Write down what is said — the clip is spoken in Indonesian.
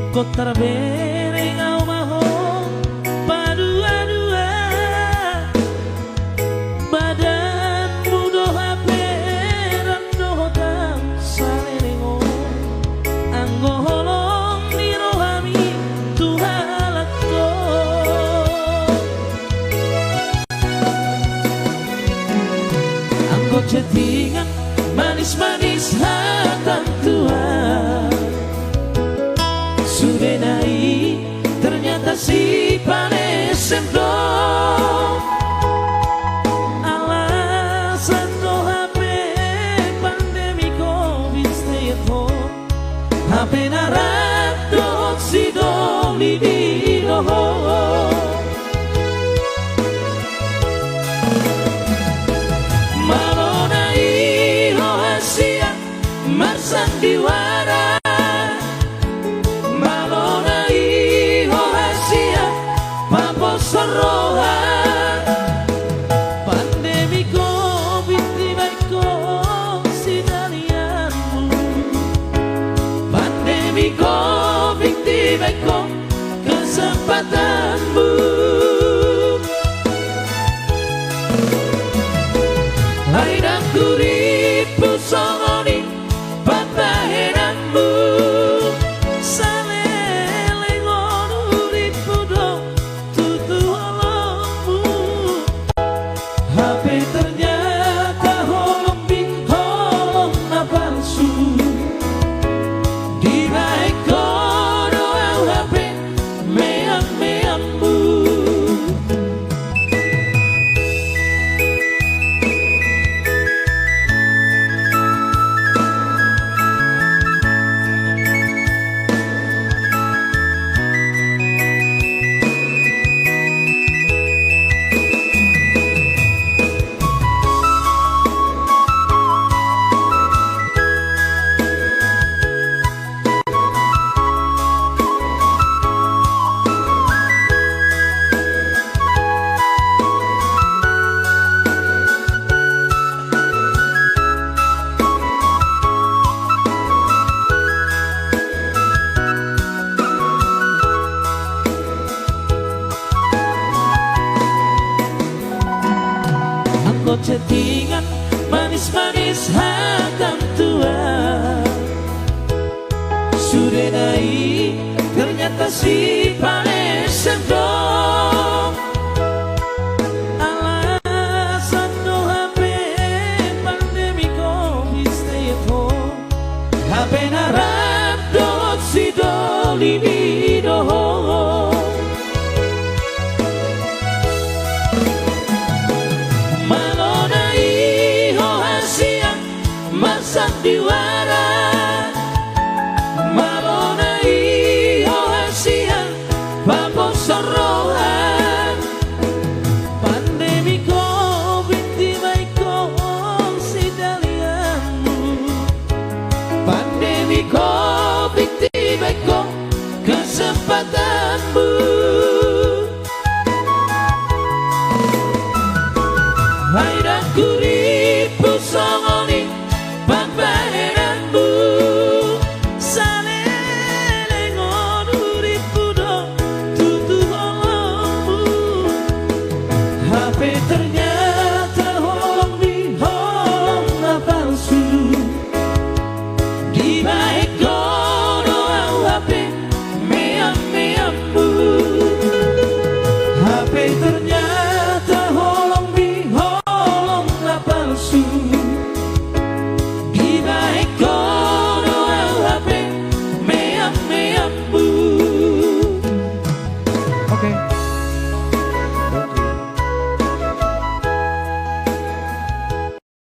Kota bereng au maho padua-dua badanmu doha peran dohotang salengo anggo holong di rohami tuhalakko anggo cetingan manis-manis hatang tua sudah naik ternyata si panes sendok alasan do HP pandemi covid stay at home HP naradot si doli di doho malona iho hasia marsan diwara serohan pandemi covid tiba-tiba si dalianmu pandemi covid tiba-tiba kesempatanmu airang kuripu songoni patahenanmu cetingan manis-manis hatang tua sudah naik ternyata si panes sendok alasan do HP pandemi covid stay at home HP naradot si doli di doho diwara malona iho hasia papo sorohan pandemi covid tiba-tiba si dalianmu pandemi covid tiba-tiba kesempatanmu airang kuripu songoni pambaheranmu salengo duripu do tutu holongmu HP ternyata holong di holong palsu di baik kono HP meam-meammu HP ternyata holong di holong palsu Okay.